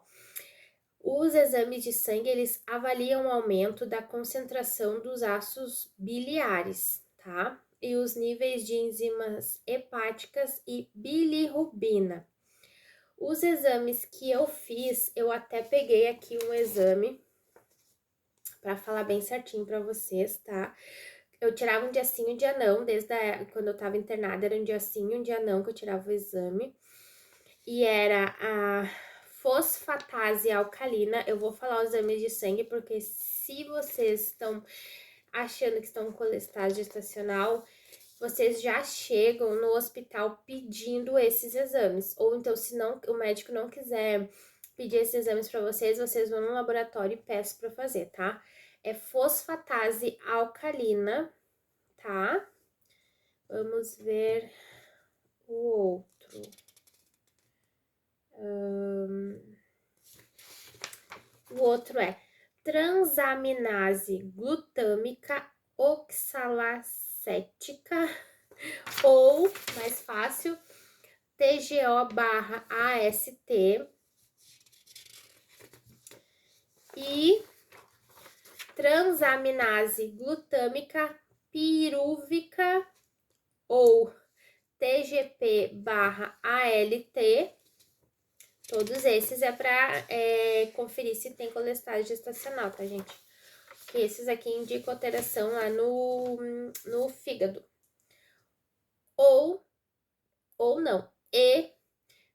os exames de sangue, eles avaliam o aumento da concentração dos ácidos biliares, tá? E os níveis de enzimas hepáticas e bilirrubina. Os exames que eu fiz, eu até peguei aqui um exame para falar bem certinho para vocês, tá? Eu tirava um dia sim, um dia não, quando eu tava internada, era um dia sim, um dia não que eu tirava o exame. E era a fosfatase alcalina. Eu vou falar os exames de sangue, porque se vocês estão achando que estão com colestase gestacional, vocês já chegam no hospital pedindo esses exames. Ou então, se não, o médico não quiser pedir esses exames para vocês, vocês vão no laboratório e peçam para fazer, tá? É fosfatase alcalina, tá? Vamos ver o outro. O outro é transaminase glutâmica oxalacética, ou, mais fácil, TGO/AST, e transaminase glutâmica pirúvica, ou TGP/ALT. Todos esses é para conferir se tem colestase gestacional, tá, gente? Que esses aqui indicam alteração lá no fígado. Ou não. E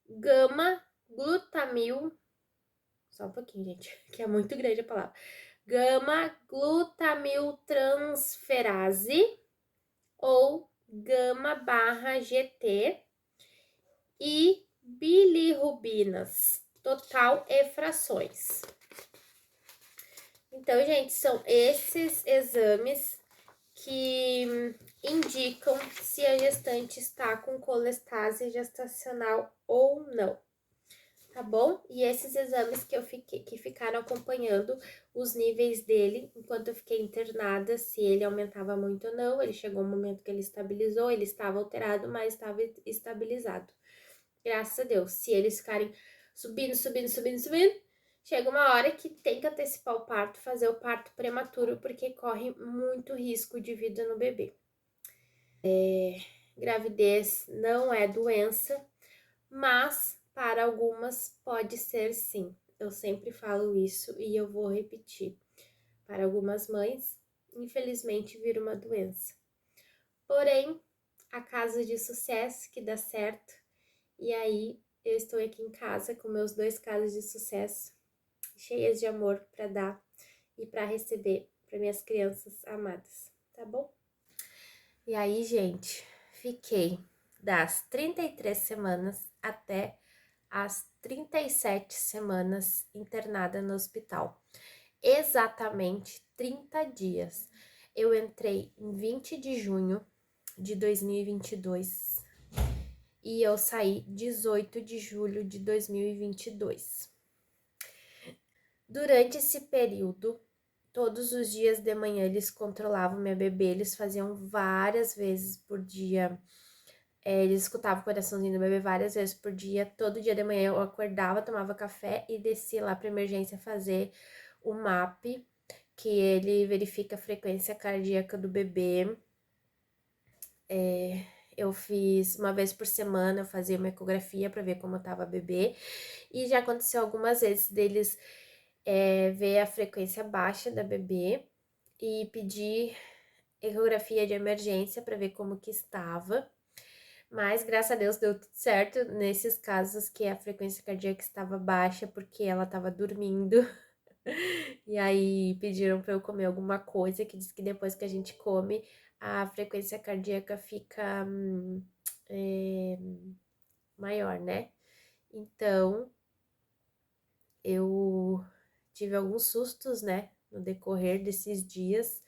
gama-glutamil. Só um pouquinho, gente, que é muito grande a palavra. Gama-glutamiltransferase, ou gama/GT e bilirrubinas, total e frações. Então, gente, são esses exames que indicam se a gestante está com colestase gestacional ou não, tá bom? E esses exames que ficaram acompanhando os níveis dele enquanto eu fiquei internada, se ele aumentava muito ou não. Ele chegou um momento que ele estabilizou, ele estava alterado, mas estava estabilizado. Graças a Deus. Se eles ficarem subindo, chega uma hora que tem que antecipar o parto, fazer o parto prematuro, porque corre muito risco de vida no bebê. Gravidez não é doença, mas para algumas pode ser sim. Eu sempre falo isso e eu vou repetir. Para algumas mães, infelizmente, vira uma doença. Porém, há casos de sucesso que dá certo, e aí eu estou aqui em casa com meus 2 casos de sucesso, cheias de amor para dar e para receber para minhas crianças amadas, tá bom? E aí, gente, fiquei das 33 semanas até as 37 semanas internada no hospital. Exatamente 30 dias. Eu entrei em 20 de junho de 2022 e eu saí 18 de julho de 2022. Durante esse período, todos os dias de manhã eles controlavam minha bebê, eles faziam várias vezes por dia. Eles escutavam o coraçãozinho do bebê várias vezes por dia. Todo dia de manhã eu acordava, tomava café e descia lá para emergência fazer o MAP, que ele verifica a frequência cardíaca do bebê. Eu fiz uma vez por semana, eu fazia uma ecografia para ver como estava a bebê. E já aconteceu algumas vezes deles ver a frequência baixa da bebê e pedir ecografia de emergência para ver como que estava. Mas, graças a Deus, deu tudo certo nesses casos que a frequência cardíaca estava baixa porque ela estava dormindo. E aí pediram para eu comer alguma coisa, que diz que depois que a gente come, a frequência cardíaca fica maior, né? Então, eu tive alguns sustos, né, no decorrer desses dias.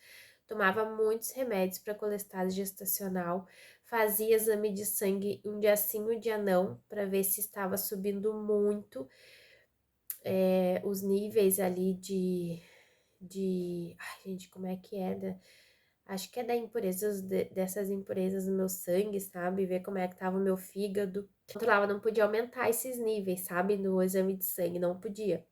Tomava muitos remédios para colestase gestacional, fazia exame de sangue um dia sim, um dia não, para ver se estava subindo muito os níveis ali ai, gente, como é que é? Acho que é da impurezas, dessas impurezas no meu sangue, sabe? Ver como é que tava o meu fígado. Controlava, não podia aumentar esses níveis, sabe? No exame de sangue, não podia.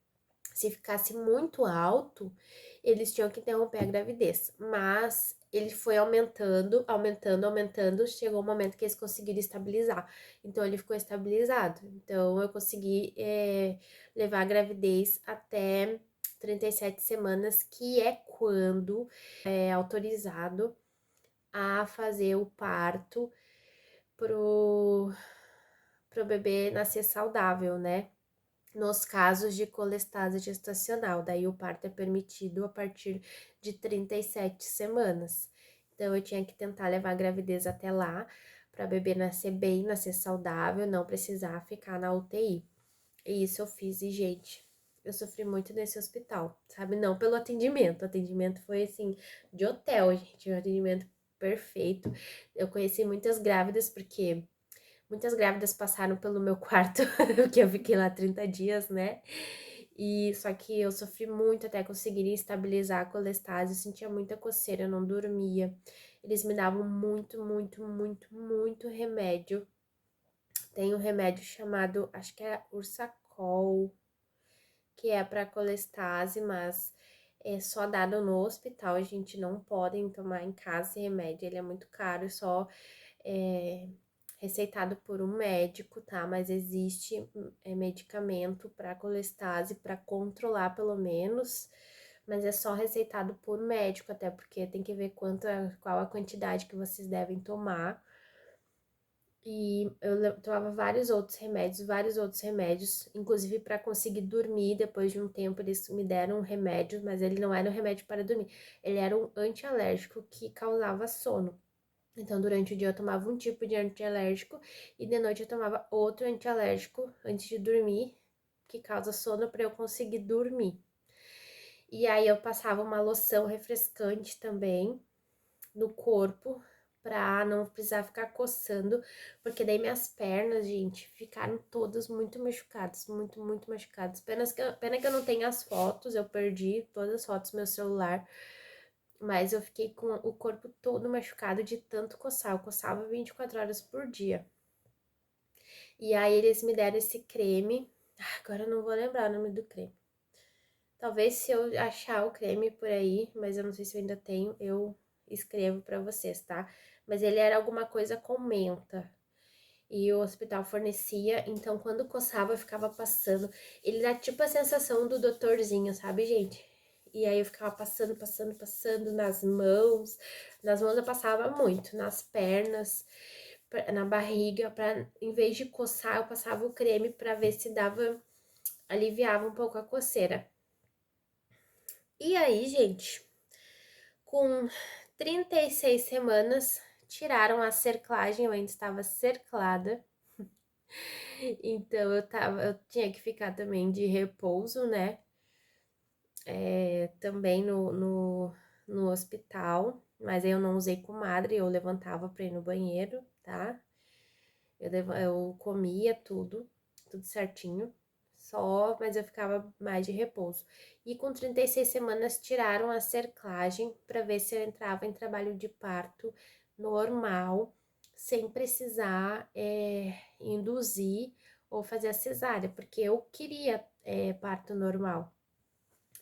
Se ficasse muito alto, eles tinham que interromper a gravidez. Mas ele foi aumentando, chegou um momento que eles conseguiram estabilizar. Então, ele ficou estabilizado. Então, eu consegui levar a gravidez até 37 semanas, que é quando é autorizado a fazer o parto pro bebê nascer saudável, né? Nos casos de colestase gestacional, daí o parto é permitido a partir de 37 semanas. Então, eu tinha que tentar levar a gravidez até lá, para bebê nascer bem, nascer saudável, não precisar ficar na UTI. E isso eu fiz, e gente, eu sofri muito nesse hospital, sabe? Não pelo atendimento, o atendimento foi assim, de hotel, gente, um atendimento perfeito. Eu conheci muitas grávidas, porque muitas grávidas passaram pelo meu quarto, porque eu fiquei lá 30 dias, né? E só que eu sofri muito até conseguir estabilizar a colestase, eu sentia muita coceira, eu não dormia. Eles me davam muito remédio. Tem um remédio chamado, acho que é Ursacol, que é para colestase, mas é só dado no hospital, a gente não pode tomar em casa esse remédio, ele é muito caro, só receitado por um médico, tá? Mas existe medicamento para colestase, para controlar pelo menos, mas é só receitado por médico, até porque tem que ver qual a quantidade que vocês devem tomar. E eu tomava vários outros remédios, inclusive para conseguir dormir. Depois de um tempo, eles me deram um remédio, mas ele não era um remédio para dormir, ele era um antialérgico que causava sono. Então, durante o dia eu tomava um tipo de antialérgico e de noite eu tomava outro antialérgico antes de dormir, que causa sono para eu conseguir dormir. E aí eu passava uma loção refrescante também no corpo pra não precisar ficar coçando, porque daí minhas pernas, gente, ficaram todas muito machucadas, muito machucadas. Pena que eu não tenho as fotos, eu perdi todas as fotos no meu celular, mas eu fiquei com o corpo todo machucado de tanto coçar. Eu coçava 24 horas por dia. E aí eles me deram esse creme. Agora eu não vou lembrar o nome do creme. Talvez se eu achar o creme por aí, mas eu não sei se eu ainda tenho, eu escrevo pra vocês, tá? Mas ele era alguma coisa com menta. E o hospital fornecia, então quando coçava eu ficava passando. Ele dá tipo a sensação do doutorzinho, sabe, gente? E aí eu ficava passando nas mãos. Nas mãos eu passava muito, nas pernas, na barriga, pra, em vez de coçar, eu passava o creme pra ver se dava, aliviava um pouco a coceira. E aí, gente, com 36 semanas, tiraram a cerclagem, eu ainda estava cerclada. Então eu tinha que ficar também de repouso, né? Também no hospital, mas aí eu não usei comadre, eu levantava pra ir no banheiro, tá? Eu comia tudo certinho, mas eu ficava mais de repouso. E com 36 semanas tiraram a cerclagem para ver se eu entrava em trabalho de parto normal, sem precisar induzir ou fazer a cesárea, porque eu queria parto normal.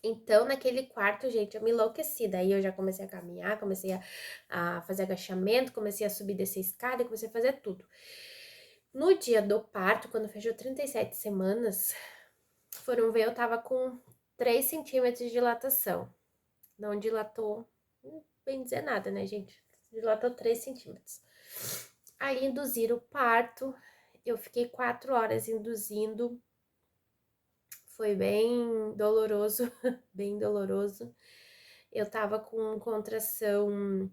Então, naquele quarto, gente, eu me enlouqueci. Daí eu já comecei a caminhar, comecei a fazer agachamento, comecei a subir e descer escada, comecei a fazer tudo. No dia do parto, quando fechou 37 semanas, foram ver, eu tava com 3 centímetros de dilatação. Não dilatou, bem dizer nada, né, gente? Dilatou 3 centímetros. Aí induziram o parto, eu fiquei 4 horas induzindo. Foi bem doloroso, bem doloroso. Eu tava com contração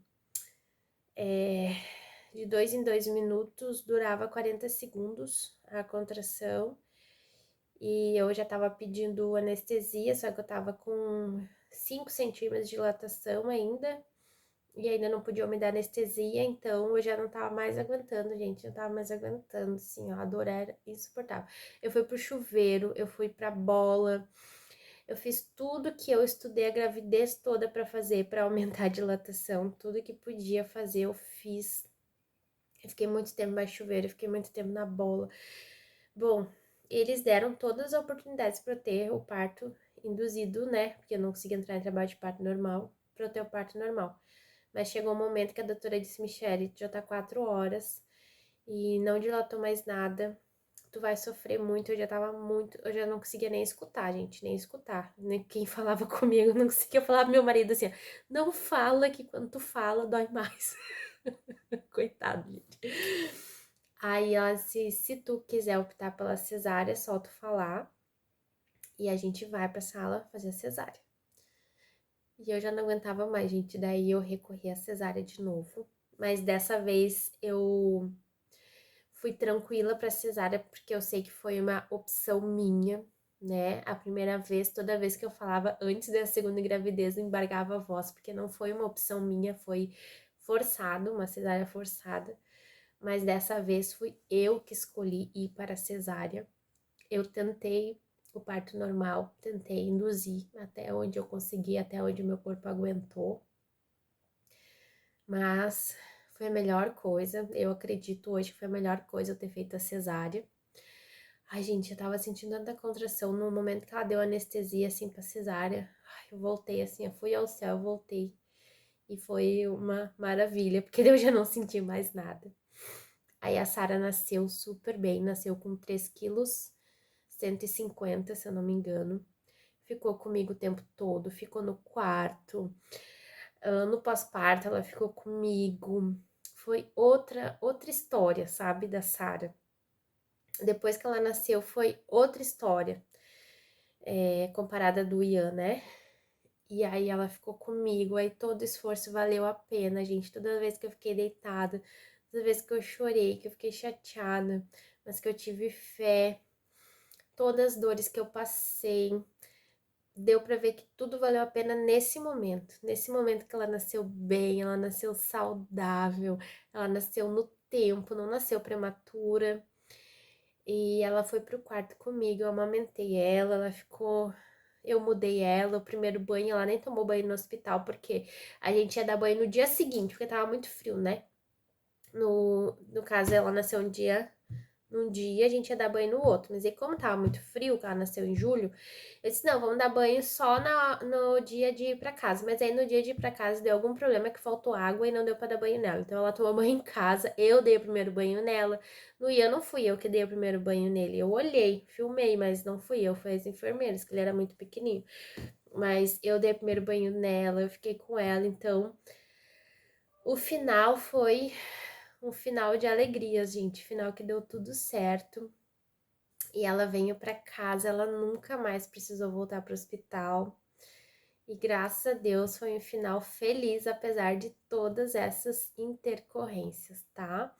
de 2 em 2 minutos, durava 40 segundos a contração. E eu já tava pedindo anestesia, só que eu tava com 5 centímetros de dilatação ainda. E ainda não podia me dar anestesia, então eu já não tava mais aguentando, gente. Não tava mais aguentando, assim, ó. A dor era insuportável. Eu fui pro chuveiro, eu fui pra bola. Eu fiz tudo que eu estudei a gravidez toda pra fazer, pra aumentar a dilatação. Tudo que podia fazer, eu fiz. Eu fiquei muito tempo mais chuveiro, eu fiquei muito tempo na bola. Bom, eles deram todas as oportunidades para eu ter o parto induzido, né? Porque eu não conseguia entrar em trabalho de parto normal, para eu ter o parto normal. Mas chegou um momento que a doutora disse, Michele, já tá 4 horas e não dilatou mais nada. Tu vai sofrer muito, eu já não conseguia nem escutar, gente, nem escutar. Nem quem falava comigo, não conseguia falar pro meu marido assim, não fala que quando tu fala dói mais. Coitado, gente. Aí ela se tu quiser optar pela cesárea, é só tu falar e a gente vai pra sala fazer a cesárea. E eu já não aguentava mais, gente, daí eu recorri à cesárea de novo. Mas dessa vez eu fui tranquila pra cesárea porque eu sei que foi uma opção minha, né? A primeira vez, toda vez que eu falava antes da segunda gravidez, eu embargava a voz, porque não foi uma opção minha, foi forçado, uma cesárea forçada. Mas dessa vez fui eu que escolhi ir para a cesárea. Eu tentei o parto normal, tentei induzir até onde eu consegui, até onde meu corpo aguentou. Mas foi a melhor coisa, eu acredito hoje que foi a melhor coisa eu ter feito a cesárea. Ai, gente, eu tava sentindo tanta contração no momento que ela deu anestesia, assim, pra cesárea. Ai, eu voltei, assim, eu fui ao céu, eu voltei. E foi uma maravilha, porque eu já não senti mais nada. Aí a Sara nasceu super bem, nasceu com 3 quilos, 150, se eu não me engano. Ficou comigo o tempo todo, ficou no quarto. No pós-parto ela ficou comigo. Foi outra história, sabe, da Sara. Depois que ela nasceu foi outra história, comparada do Ian, né? E aí ela ficou comigo, aí todo esforço valeu a pena, gente. Toda vez que eu fiquei deitada, toda vez que eu chorei, que eu fiquei chateada, mas que eu tive fé, todas as dores que eu passei, deu pra ver que tudo valeu a pena nesse momento que ela nasceu bem, ela nasceu saudável, ela nasceu no tempo, não nasceu prematura. E ela foi pro quarto comigo, eu amamentei ela, ela ficou. Eu mudei ela, o primeiro banho, ela nem tomou banho no hospital, porque a gente ia dar banho no dia seguinte, porque tava muito frio, né? No caso, ela nasceu num dia, a gente ia dar banho no outro. Mas aí, como tava muito frio, que ela nasceu em julho, eu disse, não, vamos dar banho só no dia de ir pra casa. Mas aí, no dia de ir pra casa, deu algum problema que faltou água e não deu pra dar banho nela. Então, ela tomou banho em casa, eu dei o primeiro banho nela. No Ian, não fui eu que dei o primeiro banho nele. Eu olhei, filmei, mas não fui eu, foi as enfermeiras, que ele era muito pequenininho. Mas eu dei o primeiro banho nela, eu fiquei com ela, então... O final foi um final de alegrias, gente. Final que deu tudo certo. E ela veio para casa, ela nunca mais precisou voltar para o hospital. E graças a Deus foi um final feliz, apesar de todas essas intercorrências, tá?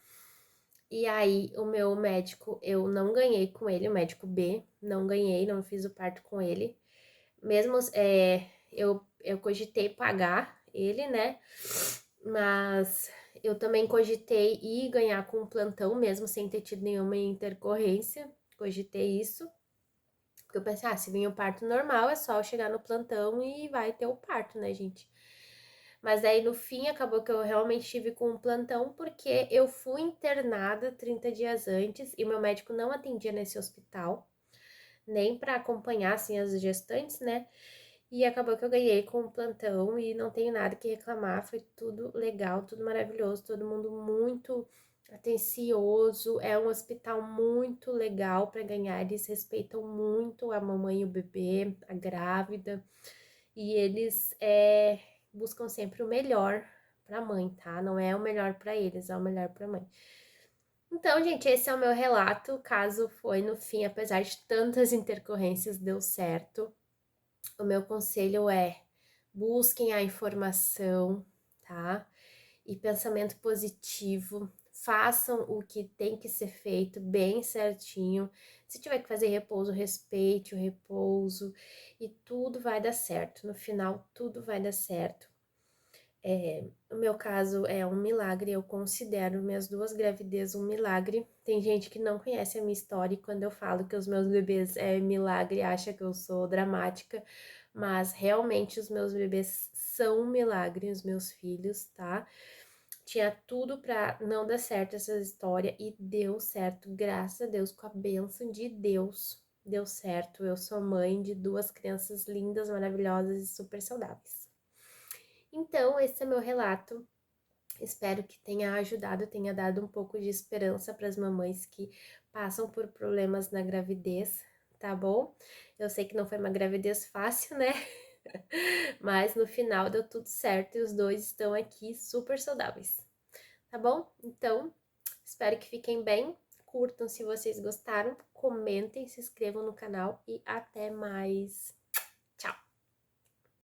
E aí, o meu médico, eu não ganhei com ele, o médico B, não ganhei, não fiz o parto com ele. Mesmo, eu cogitei pagar ele, né? Mas eu também cogitei ir ganhar com um plantão, mesmo sem ter tido nenhuma intercorrência. Cogitei isso. Porque eu pensei, se vir o parto normal, é só eu chegar no plantão e vai ter o parto, né, gente? Mas aí no fim acabou que eu realmente tive com um plantão, porque eu fui internada 30 dias antes e meu médico não atendia nesse hospital, nem para acompanhar assim as gestantes, né? E acabou que eu ganhei com o plantão e não tenho nada que reclamar, foi tudo legal, tudo maravilhoso, todo mundo muito atencioso, é um hospital muito legal para ganhar, eles respeitam muito a mamãe e o bebê, a grávida, e eles buscam sempre o melhor para a mãe, tá? Não é o melhor para eles, é o melhor para a mãe. Então, gente, esse é o meu relato, o caso foi no fim, apesar de tantas intercorrências, deu certo. O meu conselho é: busquem a informação, tá? E pensamento positivo, façam o que tem que ser feito bem certinho. Se tiver que fazer repouso, respeite o repouso e tudo vai dar certo. No final, tudo vai dar certo. O meu caso é um milagre, eu considero minhas duas gravidezes um milagre. Tem gente que não conhece a minha história e quando eu falo que os meus bebês é milagre, acha que eu sou dramática, mas realmente os meus bebês são um milagre, os meus filhos, tá? Tinha tudo pra não dar certo essa história e deu certo, graças a Deus, com a bênção de Deus. Deu certo, eu sou mãe de duas crianças lindas, maravilhosas e super saudáveis. Então, esse é meu relato. Espero que tenha ajudado, tenha dado um pouco de esperança para as mamães que passam por problemas na gravidez, tá bom? Eu sei que não foi uma gravidez fácil, né? Mas no final deu tudo certo e os dois estão aqui super saudáveis, tá bom? Então, espero que fiquem bem. Curtam se vocês gostaram, comentem, se inscrevam no canal e até mais!